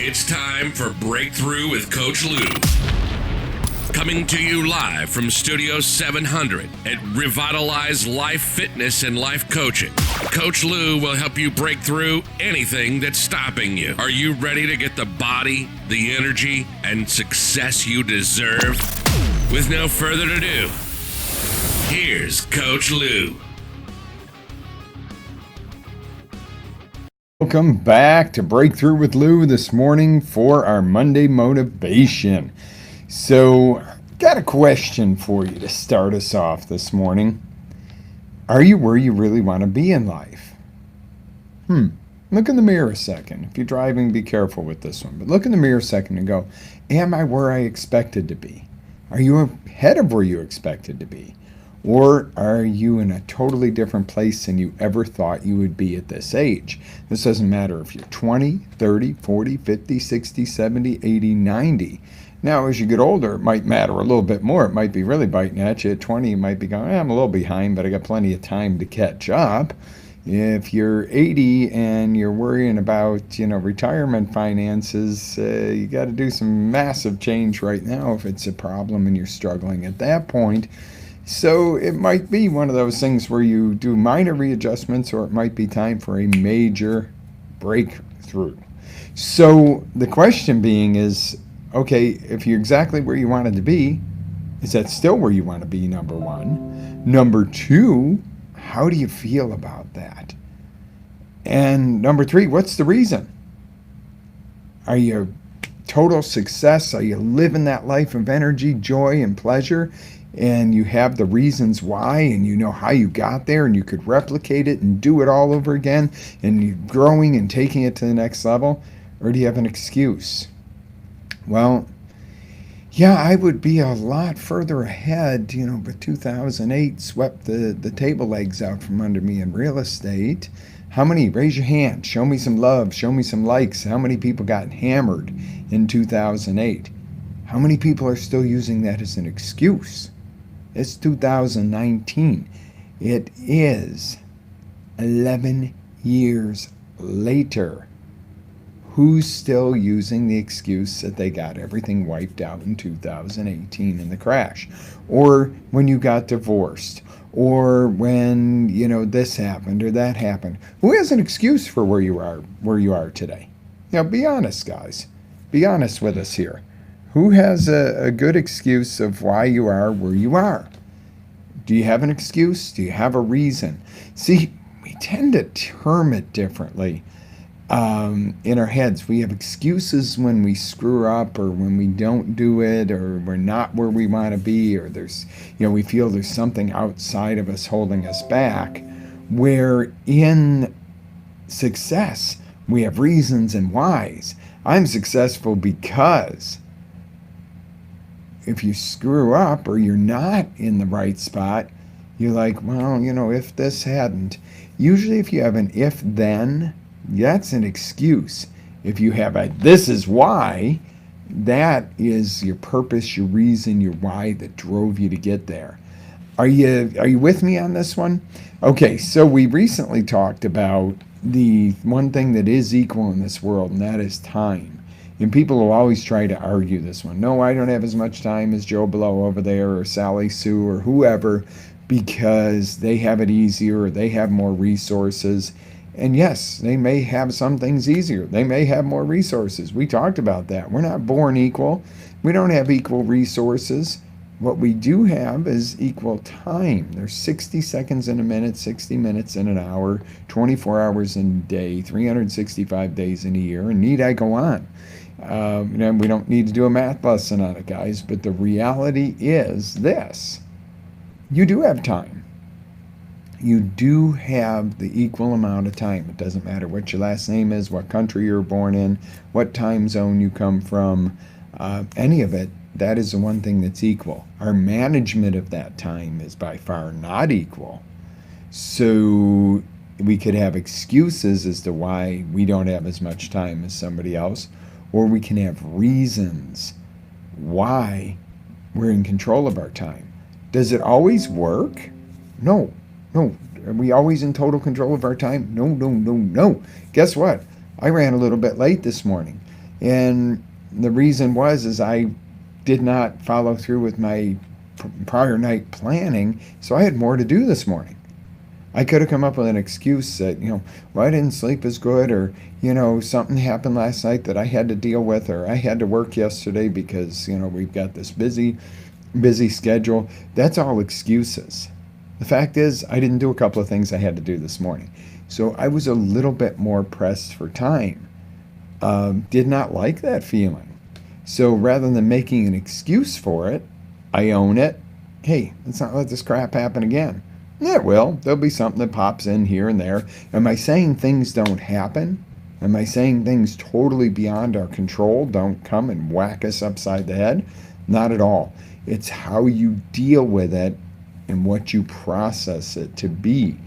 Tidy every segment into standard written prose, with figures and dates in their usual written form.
It's time for Breakthrough with Coach Lou. Coming to you live from Studio 700 at Revitalize Life Fitness and Life Coaching. Coach Lou will help you break through anything that's stopping you. Are you ready to get the body, the energy, and success you deserve? With no further ado, here's Coach Lou. Welcome back to Breakthrough with Lou this morning for our Monday motivation. So, got a question for you to start us off this morning. Are you where you really want to be in life? Look in the mirror a second. If you're driving, be careful with this one. But look in the mirror a second and go, am I where I expected to be? Are you ahead of where you expected to be? Or are you in a totally different place than you ever thought you would be at this age? This doesn't matter if you're 20, 30, 40, 50, 60, 70, 80, 90. Now, as you get older, it might matter a little bit more. It might be really biting at you. At 20, you might be going, I'm a little behind, but I got plenty of time to catch up. If you're 80 and you're worrying about, retirement finances, you got to do some massive change right now if it's a problem and you're struggling at that point. So it might be one of those things where you do minor readjustments, or it might be time for a major breakthrough. So the question being is, okay, if you're exactly where you wanted to be, is that still where you want to be, number one? Number two, how do you feel about that? And number three, what's the reason? Are you total success? Are you living that life of energy, joy, and pleasure? And you have the reasons why, and you know how you got there, and you could replicate it and do it all over again, and you're growing and taking it to the next level? Or do you have an excuse? Well, yeah, I would be a lot further ahead, but 2008 swept the table legs out from under me in real estate. How many? Raise your hand. Show me some love. Show me some likes. How many people got hammered in 2008? How many people are still using that as an excuse? It's 2019. It is 11 years later. Who's still using the excuse that they got everything wiped out in 2018 in the crash? Or when you got divorced? Or when, this happened or that happened? Who has an excuse for where you are today? Be honest, guys. Be honest with us here. Who has a good excuse of why you are where you are? Do you have an excuse? Do you have a reason? See, we tend to term it differently in our heads. We have excuses when we screw up, or when we don't do it, or we're not where we want to be, or we feel there's something outside of us holding us back. Where in success, we have reasons and whys. I'm successful because. If you screw up or you're not in the right spot, you're like, well, if this hadn't. Usually if you have an if then, that's an excuse. If you have a this is why, that is your purpose, your reason, your why that drove you to get there. Are you with me on this one? Okay, so we recently talked about the one thing that is equal in this world, and that is time. And people will always try to argue this one. No, I don't have as much time as Joe Blow over there, or Sally Sue, or whoever, because they have it easier, or they have more resources. And yes, they may have some things easier. They may have more resources. We talked about that. We're not born equal. We don't have equal resources. What we do have is equal time. There's 60 seconds in a minute, 60 minutes in an hour, 24 hours in a day, 365 days in a year, and need I go on? We don't need to do a math lesson on it, guys, but the reality is this. You do have time. You do have the equal amount of time. It doesn't matter what your last name is, what country you're born in, what time zone you come from, any of it. That is the one thing that's equal. Our management of that time is by far not equal. So we could have excuses as to why we don't have as much time as somebody else, or we can have reasons why we're in control of our time. Does it always work? No. Are we always in total control of our time? No. Guess what? I ran a little bit late this morning. And the reason is I did not follow through with my prior night planning, so I had more to do this morning. I could have come up with an excuse that, well, I didn't sleep as good, or, something happened last night that I had to deal with, or I had to work yesterday because, we've got this busy schedule. That's all excuses. The fact is, I didn't do a couple of things I had to do this morning. So I was a little bit more pressed for time. Did not like that feeling. So rather than making an excuse for it, I own it. Hey, let's not let this crap happen again. Yeah, it will. There'll be something that pops in here and there. Am I saying things don't happen? Am I saying things totally beyond our control don't come and whack us upside the head? Not at all. It's how you deal with it and what you process it to be.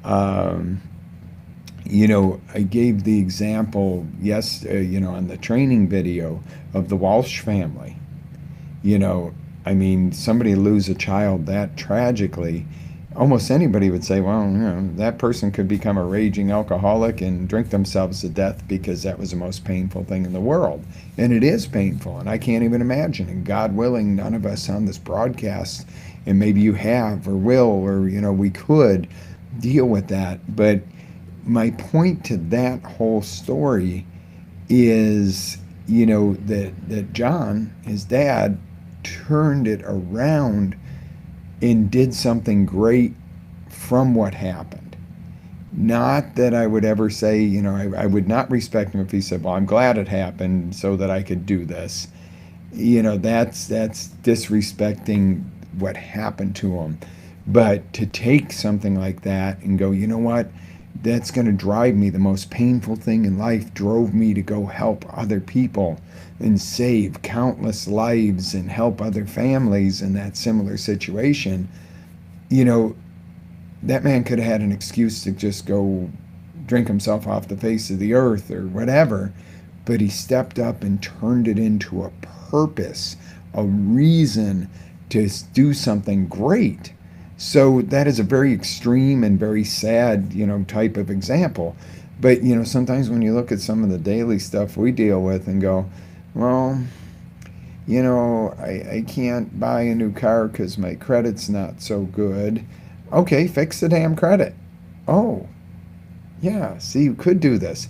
I gave the example, on the training video of the Walsh family. Somebody lose a child that tragically, almost anybody would say, well, that person could become a raging alcoholic and drink themselves to death because that was the most painful thing in the world. And it is painful, and I can't even imagine. And God willing, none of us on this broadcast, and maybe you have or will, or, we could deal with that. But my point to that whole story is, that John, his dad, turned it around and did something great from what happened. Not that I would ever say, I would not respect him if he said, well, I'm glad it happened so that I could do this. That's disrespecting what happened to him. But to take something like that and go, you know what? That's going to drive me. The most painful thing in life drove me to go help other people and save countless lives and help other families in that similar situation. That man could have had an excuse to just go drink himself off the face of the earth or whatever, but he stepped up and turned it into a purpose, a reason to do something great. So that is a very extreme and very sad, type of example. But, sometimes when you look at some of the daily stuff we deal with and go, well, I can't buy a new car because my credit's not so good. Okay, fix the damn credit. Oh, yeah, see, you could do this.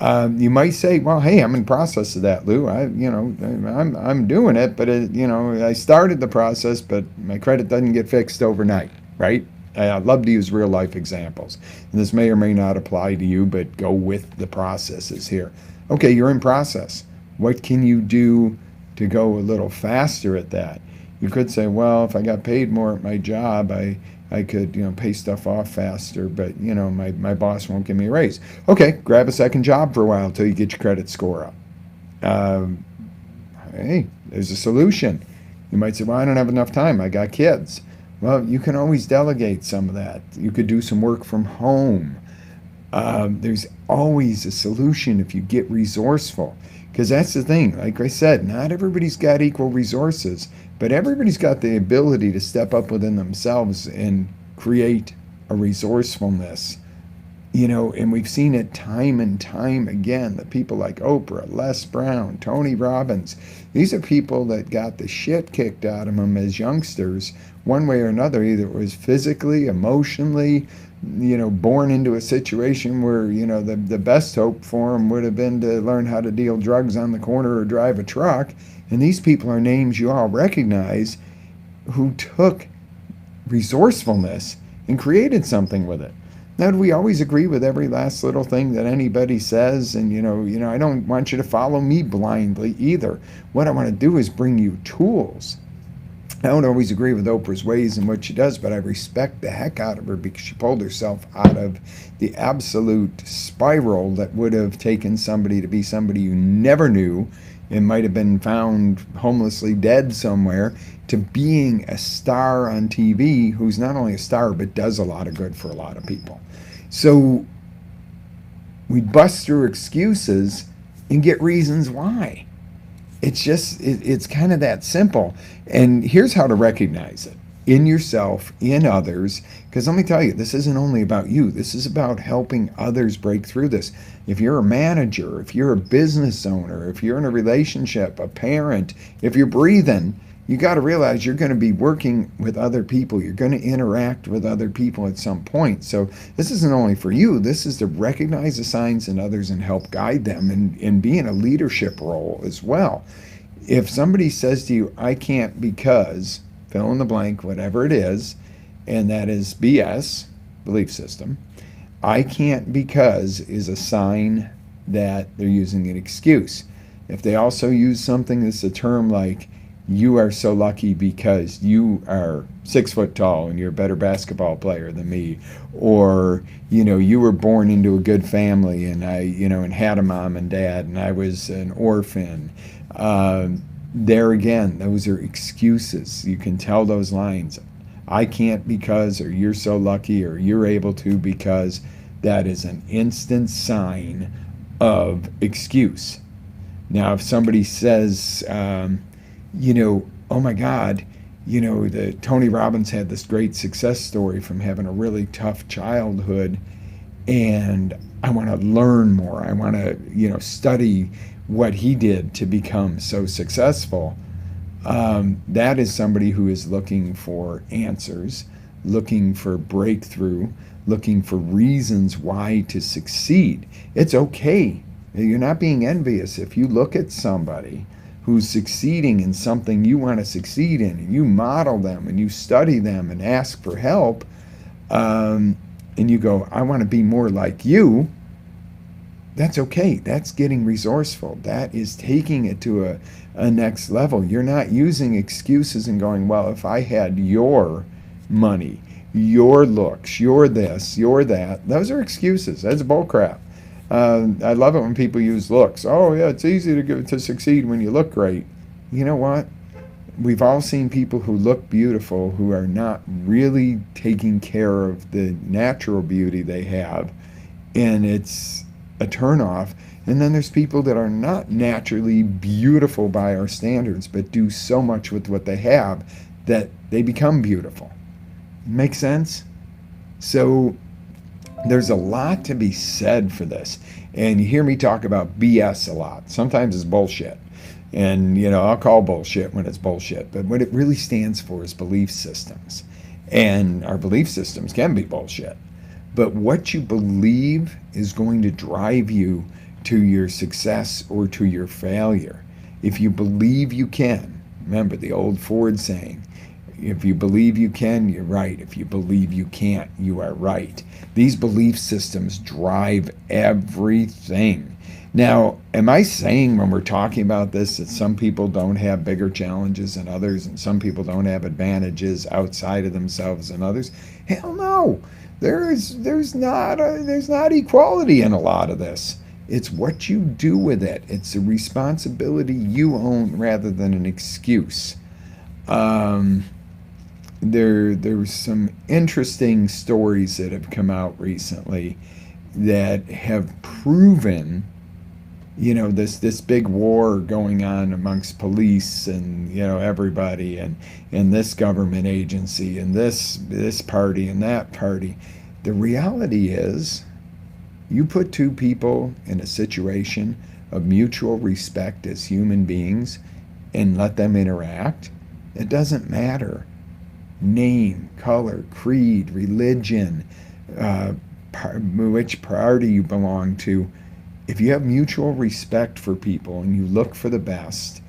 You might say, well, hey, I'm in process of that, Lou. I'm doing it, but I started the process, but my credit doesn't get fixed overnight, right? I love to use real life examples. And this may or may not apply to you, but go with the processes here. Okay, you're in process. What can you do to go a little faster at that? You could say, well, if I got paid more at my job, I could, pay stuff off faster, but, my boss won't give me a raise. Okay, grab a second job for a while until you get your credit score up. Hey, there's a solution. You might say, well, I don't have enough time. I got kids. Well, you can always delegate some of that. You could do some work from home. There's always a solution if you get resourceful. Because that's the thing. Like I said, not everybody's got equal resources, but everybody's got the ability to step up within themselves and create a resourcefulness. And we've seen it time and time again. The people like Oprah, Les Brown, Tony Robbins, these are people that got the shit kicked out of them as youngsters, one way or another. Either it was physically, emotionally, born into a situation where, the best hope for them would have been to learn how to deal drugs on the corner or drive a truck. And these people are names you all recognize who took resourcefulness and created something with it. Now, do we always agree with every last little thing that anybody says? And, I don't want you to follow me blindly either. What I want to do is bring you tools. I don't always agree with Oprah's ways and what she does, but I respect the heck out of her because she pulled herself out of the absolute spiral that would have taken somebody to be somebody you never knew and might have been found homelessly dead somewhere, to being a star on TV who's not only a star but does a lot of good for a lot of people. So we bust through excuses and get reasons why. It's just, it's kind of that simple. And here's how to recognize it. in yourself, in others, because let me tell you, this isn't only about you. This is about helping others break through this. If you're a manager, if you're a business owner, if you're in a relationship, a parent, if you're breathing, you got to realize you're going to be working with other people. You're going to interact with other people at some point. So this isn't only for you. This is to recognize the signs in others and help guide them and be in a leadership role as well. If somebody says to you, I can't because, fill in the blank, whatever it is, and that is BS, belief system, I can't because is a sign that they're using an excuse. If they also use something that's a term like, you are so lucky because you are 6 foot tall and you're a better basketball player than me, or you were born into a good family and I and had a mom and dad and I was an orphan. There again, those are excuses. You can tell those lines. I can't because, or you're so lucky, or you're able to because. That is an instant sign of excuse. Now, if somebody says, oh my God, the Tony Robbins had this great success story from having a really tough childhood, and I want to learn more. I want to, study what he did to become so successful. That is somebody who is looking for answers, looking for breakthrough, looking for reasons why to succeed. It's okay. You're not being envious. If you look at somebody who's succeeding in something you want to succeed in, and you model them and you study them and ask for help, and you go, I want to be more like you, that's okay. That's getting resourceful. That is taking it to a next level. You're not using excuses and going, well, if I had your money, your looks, your this, your that. Those are excuses. That's bullcrap. I love it when people use looks. Oh yeah, it's easy to succeed when you look great. You know what? We've all seen people who look beautiful who are not really taking care of the natural beauty they have, and it's a turnoff. And then there's people that are not naturally beautiful by our standards, but do so much with what they have that they become beautiful. Make sense? So there's a lot to be said for this. And you hear me talk about BS a lot. Sometimes it's bullshit. And, I'll call bullshit when it's bullshit. But what it really stands for is belief systems. And our belief systems can be bullshit. But what you believe is going to drive you to your success or to your failure. If you believe you can, remember the old Ford saying, if you believe you can, you're right. If you believe you can't, you are right. These belief systems drive everything. Now, am I saying when we're talking about this that some people don't have bigger challenges than others and some people don't have advantages outside of themselves than others? Hell no. There's not equality in a lot of this. It's what you do with it. It's a responsibility you own rather than an excuse. There's some interesting stories that have come out recently that have proven, this big war going on amongst police and, everybody and this government agency and this party and that party. The reality is you put two people in a situation of mutual respect as human beings and let them interact. It doesn't matter. Name, color, creed, religion, which party you belong to. If you have mutual respect for people and you look for the best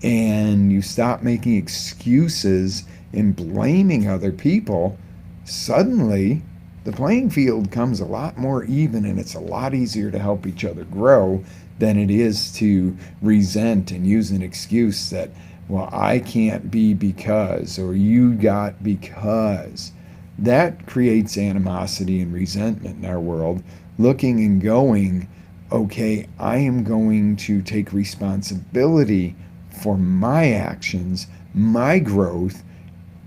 and you stop making excuses and blaming other people, suddenly the playing field comes a lot more even and it's a lot easier to help each other grow than it is to resent and use an excuse that, well, I can't be because, or you got because. That creates animosity and resentment in our world, looking and going, okay, I am going to take responsibility for my actions, my growth,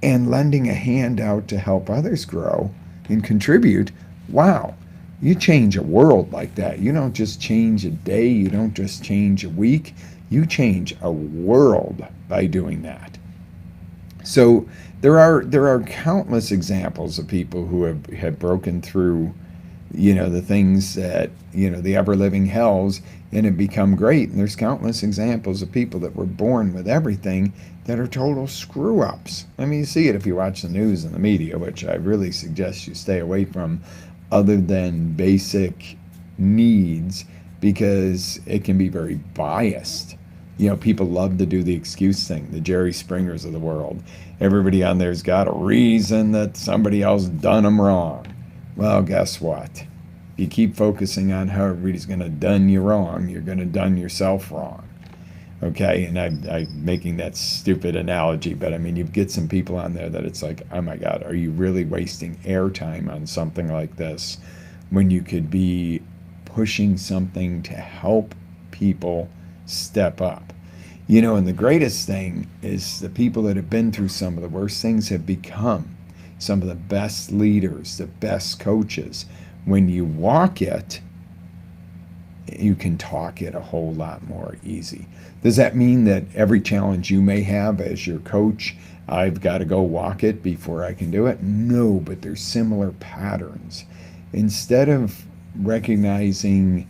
and lending a hand out to help others grow and contribute. Wow, you change a world like that. You don't just change a day, you don't just change a week, you change a world by doing that. So there are countless examples of people who have broken through, the things that, the ever living hells, and have become great. And there's countless examples of people that were born with everything that are total screw ups. I mean, you see it if you watch the news and the media, which I really suggest you stay away from, other than basic needs, because it can be very biased. People love to do the excuse thing, the Jerry Springers of the world. Everybody on there's got a reason that somebody else done them wrong. Well, guess what? If you keep focusing on how everybody's going to done you wrong, you're going to done yourself wrong. Okay, and I'm making that stupid analogy, but I mean, you get some people on there that it's like, oh my God, are you really wasting airtime on something like this when you could be pushing something to help people step up? And the greatest thing is the people that have been through some of the worst things have become some of the best leaders, the best coaches. When you walk it, you can talk it a whole lot more easy. Does that mean that every challenge you may have as your coach, I've got to go walk it before I can do it? No, but there's similar patterns. Instead of recognizing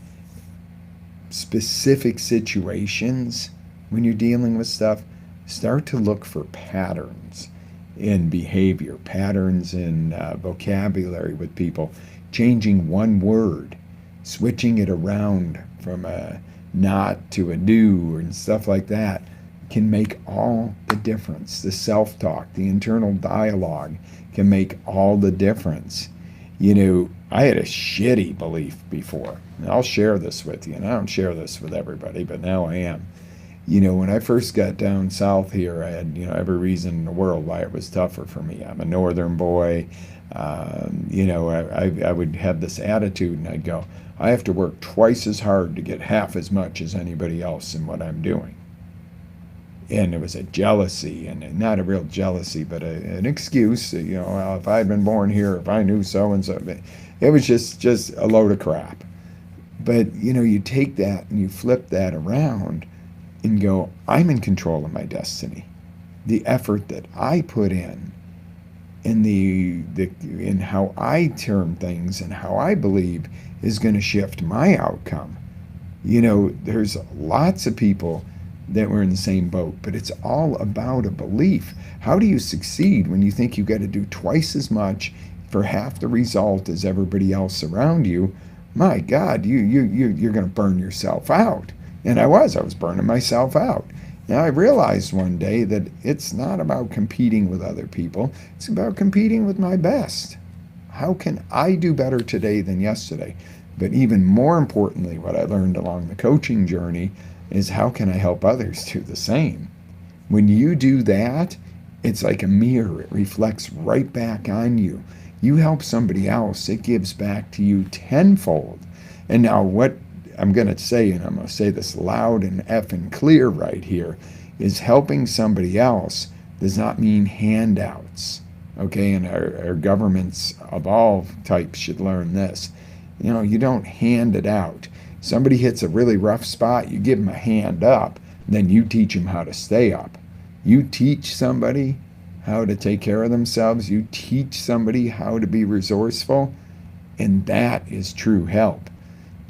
specific situations when you're dealing with stuff, start to look for patterns in behavior, patterns in vocabulary with people, changing one word, switching it around from a not to a do and stuff like that can make all the difference. The self-talk, the internal dialogue can make all the difference. I had a shitty belief before. And I'll share this with you, and I don't share this with everybody, but now I am. When I first got down south here, I had, every reason in the world why it was tougher for me. I'm a northern boy. I would have this attitude, and I'd go, I have to work twice as hard to get half as much as anybody else in what I'm doing. And it was a jealousy, and not a real jealousy, but an excuse. Well, if I had been born here, if I knew so and so, it was just a load of crap. But you take that and you flip that around and go, I'm in control of my destiny. The effort that I put in in how I term things and how I believe is going to shift my outcome. There's lots of people that were in the same boat, but it's all about a belief. How do you succeed when you think you got to do twice as much for half the result as everybody else around you? My God, you're going to burn yourself out. And I was burning myself out. Now I realized one day that it's not about competing with other people. It's about competing with my best. How can I do better today than yesterday? But even more importantly, what I learned along the coaching journey is how can I help others do the same? When you do that, it's like a mirror. It reflects right back on you. You help somebody else, it gives back to you tenfold. And now what I'm going to say, and I'm going to say this loud and effing clear right here, is helping somebody else does not mean handouts. Okay, and our governments of all types should learn this. You don't hand it out. Somebody hits a really rough spot, you give them a hand up, then you teach them how to stay up. You teach somebody how to take care of themselves, you teach somebody how to be resourceful, and that is true help.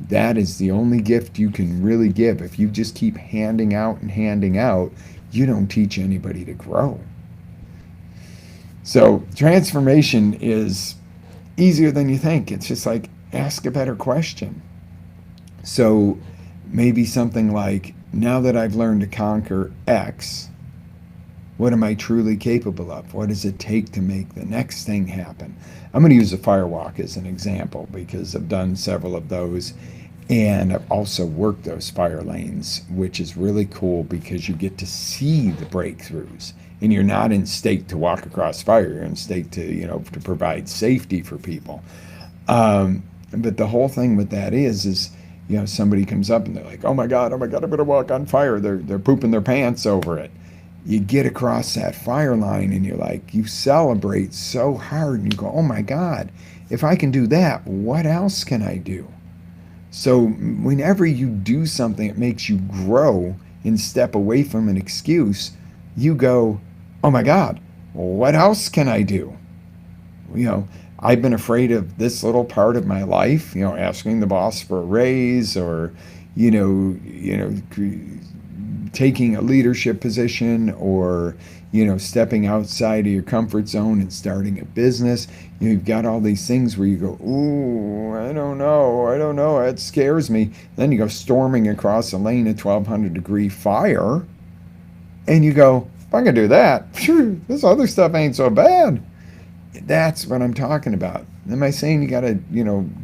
That is the only gift you can really give. If you just keep handing out and handing out, you don't teach anybody to grow. So transformation is easier than you think. It's just like, ask a better question. So maybe something like, now that I've learned to conquer X, what am I truly capable of? What does it take to make the next thing happen? I'm going to use a firewalk as an example because I've done several of those, and I've also worked those fire lanes, which is really cool because you get to see the breakthroughs, and you're not in state to walk across fire. You're in state to provide safety for people. But the whole thing with that is somebody comes up and they're like, oh my God, I better walk on fire. They're pooping their pants over it. You get across that fire line and you're like, you celebrate so hard and you go, oh my God, if I can do that, what else can I do? So whenever you do something that makes you grow and step away from an excuse, you go, oh my God, Well, what else can I do? I've been afraid of this little part of my life, asking the boss for a raise, or, taking a leadership position, or, stepping outside of your comfort zone and starting a business. You've got all these things where you go, ooh, I don't know, it scares me. Then you go storming across a lane of 1200-degree fire, and you go, if I can do that, phew, this other stuff ain't so bad. That's what I'm talking about. Am I saying you got to,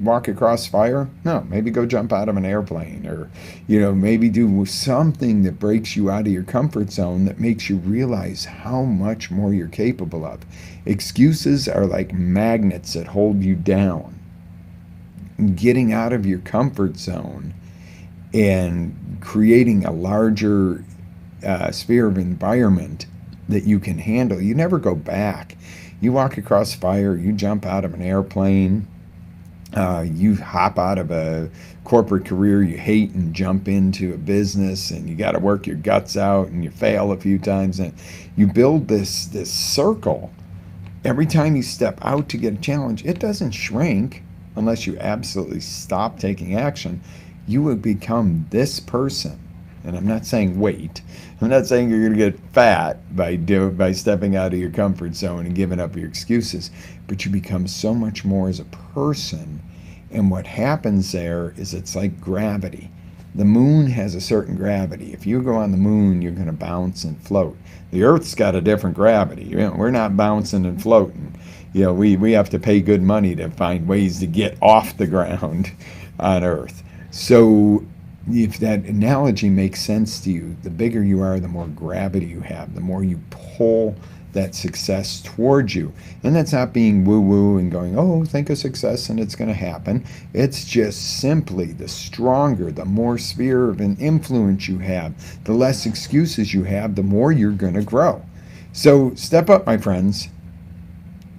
walk across fire? No, maybe go jump out of an airplane, or, maybe do something that breaks you out of your comfort zone, that makes you realize how much more you're capable of. Excuses are like magnets that hold you down. Getting out of your comfort zone and creating a larger sphere of environment that you can handle. You never go back. You walk across fire, you jump out of an airplane, you hop out of a corporate career you hate and jump into a business, and you got to work your guts out, and you fail a few times, and you build this circle. Every time you step out to get a challenge, it doesn't shrink unless you absolutely stop taking action. You will become this person. And I'm not saying weight. I'm not saying you're going to get fat by stepping out of your comfort zone and giving up your excuses. But you become so much more as a person. And what happens there is it's like gravity. The moon has a certain gravity. If you go on the moon, you're going to bounce and float. The Earth's got a different gravity. We're not bouncing and floating. We have to pay good money to find ways to get off the ground on Earth. So if that analogy makes sense to you, the bigger you are, the more gravity you have, the more you pull that success towards you. And that's not being woo-woo and going, oh, think of success and it's going to happen. It's just simply the stronger, the more sphere of an influence you have, the less excuses you have, the more you're going to grow. So step up, my friends.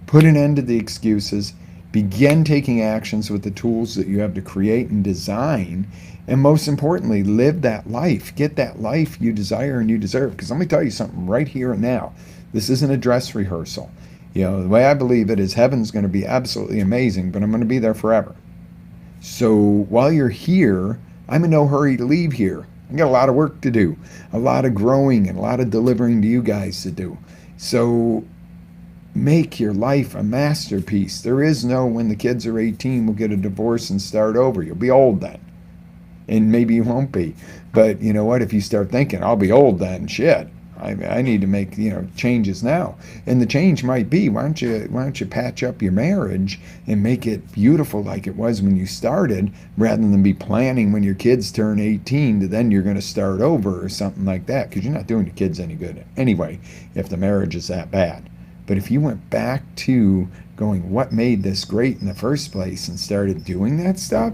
Put an end to the excuses. Begin taking actions with the tools that you have to create and design. And most importantly, live that life. Get that life you desire and you deserve. Because let me tell you something right here and now. This isn't a dress rehearsal. The way I believe it is heaven's going to be absolutely amazing, but I'm going to be there forever. So while you're here, I'm in no hurry to leave here. I got a lot of work to do, a lot of growing and a lot of delivering to you guys to do. So make your life a masterpiece. There is no when the kids are 18, we'll get a divorce and start over. You'll be old then. And maybe you won't be. But you know what? If you start thinking, I'll be old then, shit, I need to make changes now. And the change might be, why don't you patch up your marriage and make it beautiful like it was when you started, rather than be planning when your kids turn 18 to then you're going to start over or something like that, because you're not doing your kids any good anyway if the marriage is that bad. But if you went back to going, what made this great in the first place, and started doing that stuff,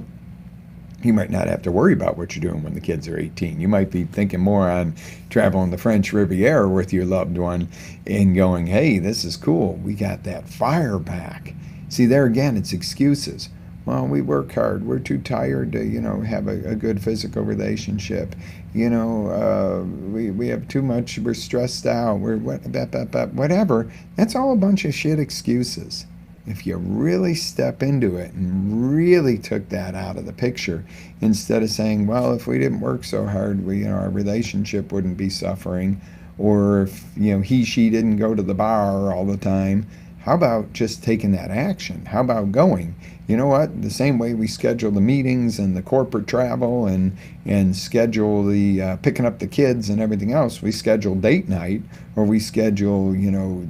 you might not have to worry about what you're doing when the kids are 18. You might be thinking more on traveling the French Riviera with your loved one and going, hey, this is cool. We got that fire back. See, there again, it's excuses. Well, we work hard. We're too tired to, have a good physical relationship. We have too much. We're stressed out. We're whatever. That's all a bunch of shit excuses. If you really step into it and really took that out of the picture, instead of saying, well, if we didn't work so hard, our relationship wouldn't be suffering, or if she didn't go to the bar all the time, how about just taking that action? How about going, you know what, the same way we schedule the meetings and the corporate travel and schedule the picking up the kids and everything else, we schedule date night, or we schedule,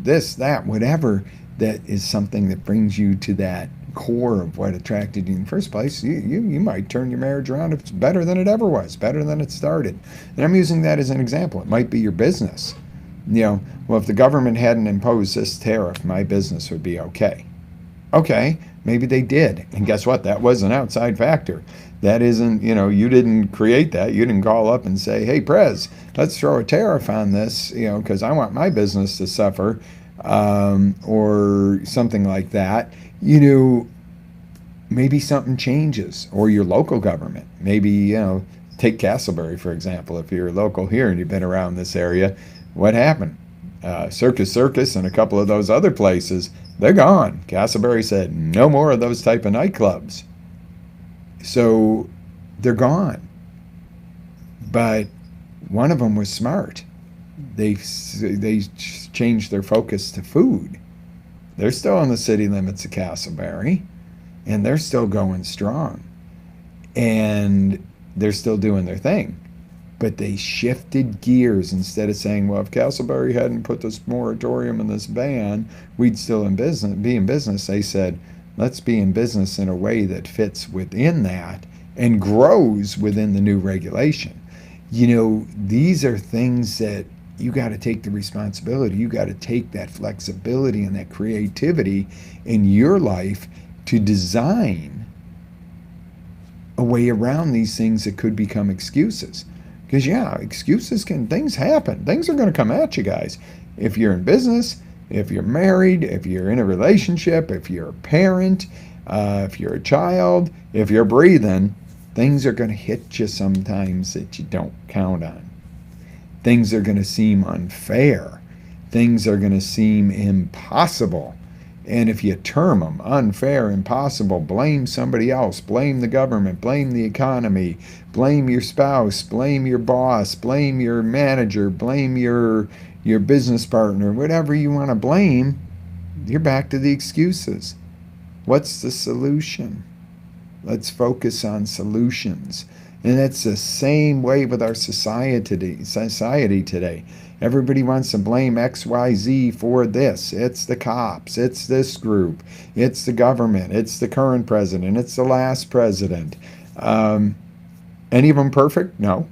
this, that, whatever, that is something that brings you to that core of what attracted you in the first place. You might turn your marriage around if it's better than it ever was, better than it started. And I'm using that as an example. It might be your business. Well, if the government hadn't imposed this tariff, my business would be okay. Okay, maybe they did. And guess what? That was an outside factor. That isn't, you didn't create that. You didn't call up and say, hey, Prez, let's throw a tariff on this, because I want my business to suffer. Or something like that, maybe something changes, or your local government. Maybe, take Castleberry, for example. If you're local here and you've been around this area, what happened? Circus and a couple of those other places, they're gone. Castleberry said no more of those type of nightclubs. So they're gone. But one of them was smart. They changed their focus to food. They're still on the city limits of Castleberry, and they're still going strong. And they're still doing their thing. But they shifted gears. Instead of saying, well, if Castleberry hadn't put this moratorium and this ban, we'd still be in business. They said, let's be in business in a way that fits within that and grows within the new regulation. You know, these are things that you got to take the responsibility. You got to take that flexibility and that creativity in your life to design a way around these things that could become excuses. Because, yeah, things happen. Things are going to come at you guys. If you're in business, if you're married, if you're in a relationship, if you're a parent, if you're a child, if you're breathing, things are going to hit you sometimes that you don't count on. Things are going to seem unfair. Things are going to seem impossible. And if you term them unfair, impossible, blame somebody else, blame the government, blame the economy, blame your spouse, blame your boss, blame your manager, blame your business partner, whatever you want to blame, you're back to the excuses. What's the solution? Let's focus on solutions. And it's the same way with our society today. Everybody wants to blame XYZ for this. It's the cops. It's this group. It's the government. It's the current president. It's the last president. Any of them perfect? No.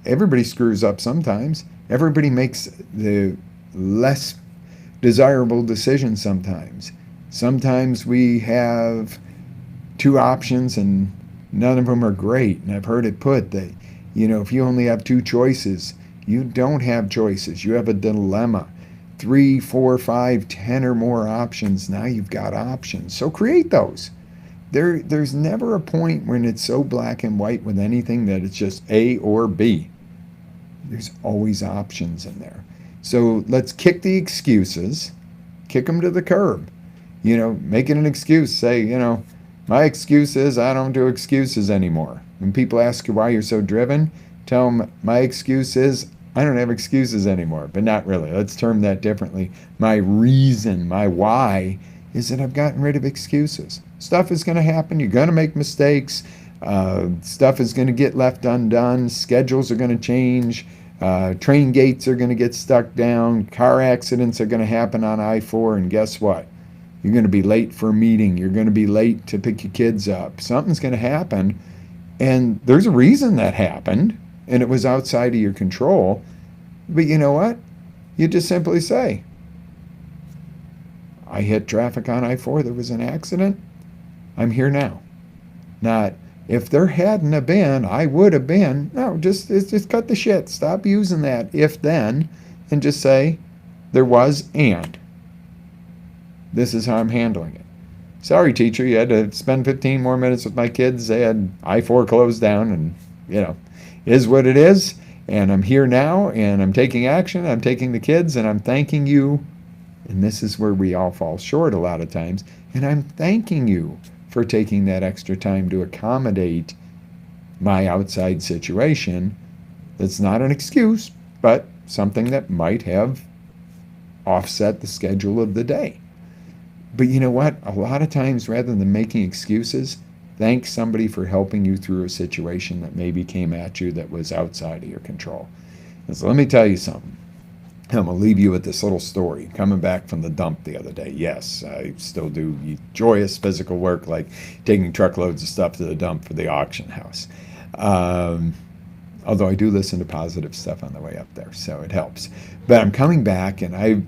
Everybody screws up sometimes. Everybody makes the less desirable decision sometimes. Sometimes we have two options and none of them are great. And I've heard it put that, you know, if you only have two choices, you don't have choices. You have a dilemma. 3, 4, 5, 10 or more options. Now you've got options. So create those. There's never a point when it's so black and white with anything that it's just A or B. There's always options in there. So let's kick the excuses, kick them to the curb. You know, make it an excuse. Say, you know, my excuse is I don't do excuses anymore. When people ask you why you're so driven, tell them my excuse is I don't have excuses anymore. But not really. Let's term that differently. My reason, my why, is that I've gotten rid of excuses. Stuff is going to happen. You're going to make mistakes. Stuff is going to get left undone. Schedules are going to change. Train gates are going to get stuck down. Car accidents are going to happen on I-4. And guess what? You're going to be late for a meeting. You're going to be late to pick your kids up. Something's going to happen. And there's a reason that happened. And it was outside of your control. But you know what? You just simply say, I hit traffic on I-4. There was an accident. I'm here now. Not, if there hadn't have been, I would have been. No, just cut the shit. Stop using that if then and just say there was and. This is how I'm handling it. Sorry, teacher, you had to spend 15 more minutes with my kids. They had I-4 closed down and, you know, is what it is. And I'm here now and I'm taking action. I'm taking the kids and I'm thanking you. And this is where we all fall short a lot of times. And I'm thanking you for taking that extra time to accommodate my outside situation. That's not an excuse, but something that might have offset the schedule of the day. But you know what? A lot of times, rather than making excuses, thank somebody for helping you through a situation that maybe came at you that was outside of your control. And so let me tell you something. I'm going to leave you with this little story. Coming back from the dump the other day. Yes, I still do joyous physical work like taking truckloads of stuff to the dump for the auction house. Although I do listen to positive stuff on the way up there, so it helps. But I'm coming back and I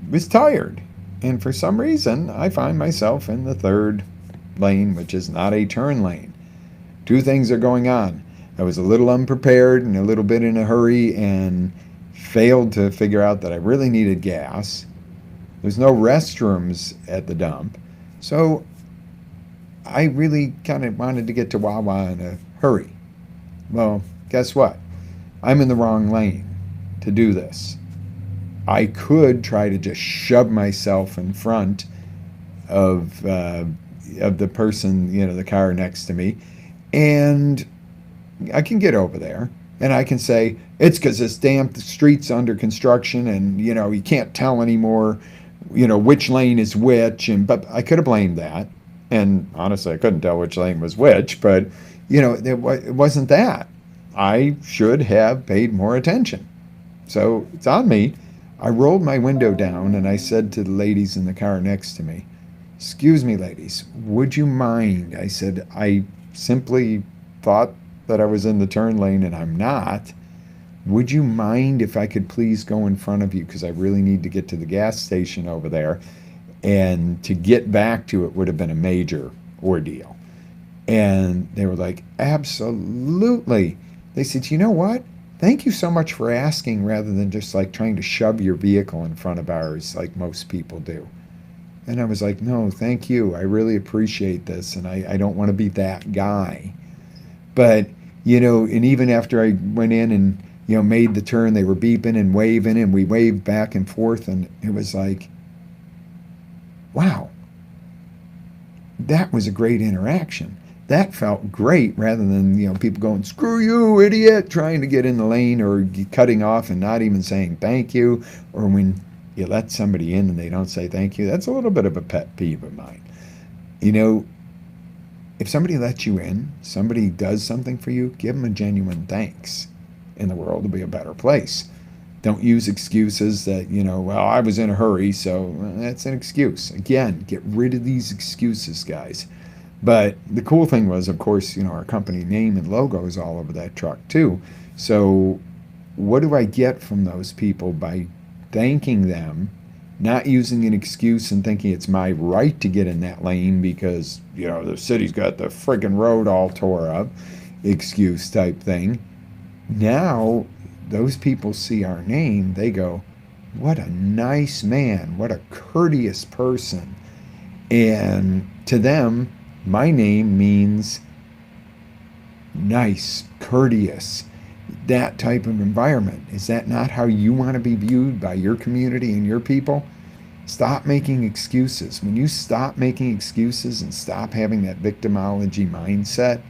was tired. And for some reason, I find myself in the third lane, which is not a turn lane. Two things are going on. I was a little unprepared and a little bit in a hurry and failed to figure out that I really needed gas. There's no restrooms at the dump. So I really kind of wanted to get to Wawa in a hurry. Well, guess what? I'm in the wrong lane to do this. I could try to just shove myself in front of the person, the car next to me, and I can get over there. And I can say, it's because this damn street's under construction and, you can't tell anymore, which lane is which. But I could have blamed that. And honestly, I couldn't tell which lane was which, but, it wasn't that. I should have paid more attention. So it's on me. I rolled my window down and I said to the ladies in the car next to me, "Excuse me, ladies, would you mind?" I said, "I simply thought that I was in the turn lane and I'm not. Would you mind if I could please go in front of you? Because I really need to get to the gas station over there. And to get back to it would have been a major ordeal." And they were like, "Absolutely." They said, "You know what? Thank you so much for asking rather than just like trying to shove your vehicle in front of ours like most people do." And I was like, "No, thank you. I really appreciate this. And I don't want to be that guy." But, and even after I went in and, made the turn, they were beeping and waving and we waved back and forth. And it was like, wow, that was a great interaction. That felt great rather than, people going, "Screw you, idiot," trying to get in the lane or cutting off and not even saying thank you. Or when you let somebody in and they don't say thank you, that's a little bit of a pet peeve of mine. If somebody lets you in, somebody does something for you, give them a genuine thanks, and the world will be a better place. Don't use excuses that, well, I was in a hurry, so that's an excuse. Again, get rid of these excuses, guys. But the cool thing was, of course, our company name and logo is all over that truck too. So what do I get from those people by thanking them, not using an excuse and thinking it's my right to get in that lane because, the city's got the friggin' road all tore up, excuse type thing. Now, those people see our name, they go, "What a nice man, what a courteous person." And to them, my name means nice, courteous, that type of environment. Is that not how you want to be viewed by your community and your people? Stop making excuses. When you stop making excuses and stop having that victimology mindset,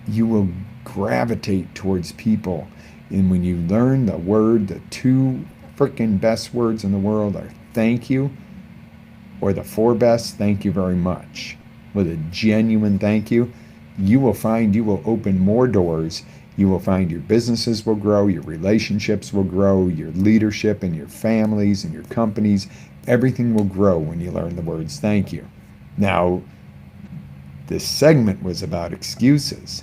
you will gravitate towards people. And when you learn the two freaking best words in the world are thank you, or the four best, thank you very much, with a genuine thank you, you will find you will open more doors. You will find your businesses will grow, your relationships will grow, your leadership and your families and your companies, everything will grow when you learn the words thank you. Now, this segment was about excuses,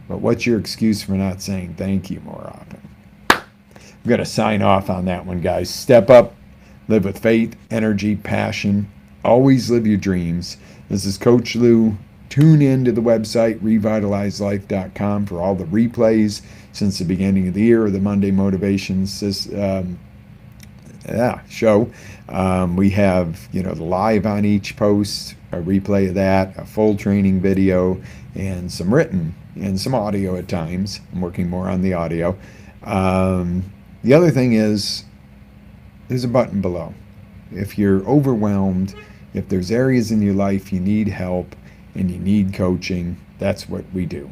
but what's your excuse for not saying thank you more often? I'm going to sign off on that one, guys. Step up, live with faith, energy, passion. Always live your dreams. This is Coach Lou. Tune in to the website, revitalizelife.com, for all the replays since the beginning of the year of the Monday Motivations show. We have, the live on each post, a replay of that, a full training video, and some written and some audio at times. I'm working more on the audio. The other thing is, there's a button below. If you're overwhelmed, if there's areas in your life you need help, and you need coaching, that's what we do.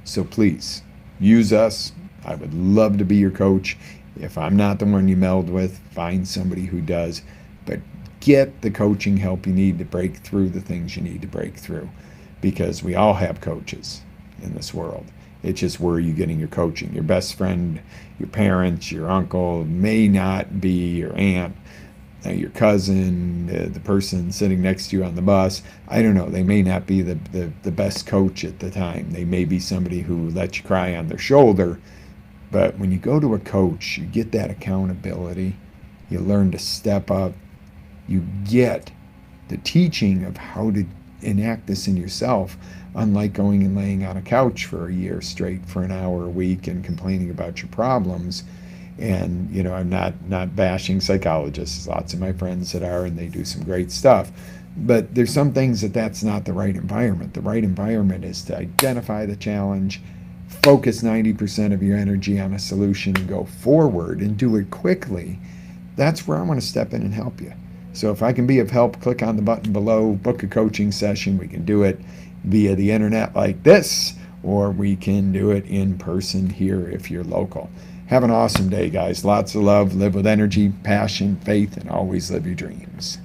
So please, use us. I would love to be your coach. If I'm not the one you meld with, find somebody who does. But get the coaching help you need to break through the things you need to break through. Because we all have coaches in this world. It's just where are you getting your coaching? Your best friend, your parents, your uncle may not be your aunt, your cousin, the person sitting next to you on the bus. I don't know. They may not be the best coach at the time. They may be somebody who lets you cry on their shoulder. But when you go to a coach, you get that accountability. You learn to step up. You get the teaching of how to enact this in yourself, unlike going and laying on a couch for a year straight for an hour a week and complaining about your problems. And, I'm not bashing psychologists. There's lots of my friends that are, and they do some great stuff. But there's some things that's not the right environment. The right environment is to identify the challenge, focus 90% of your energy on a solution and go forward and do it quickly. that's where I want to step in and help you. So if I can be of help, click on the button below, book a coaching session. We can do it via the internet like this, or we can do it in person here if you're local. Have an awesome day, guys. Lots of love. Live with energy, passion, faith, and always live your dreams.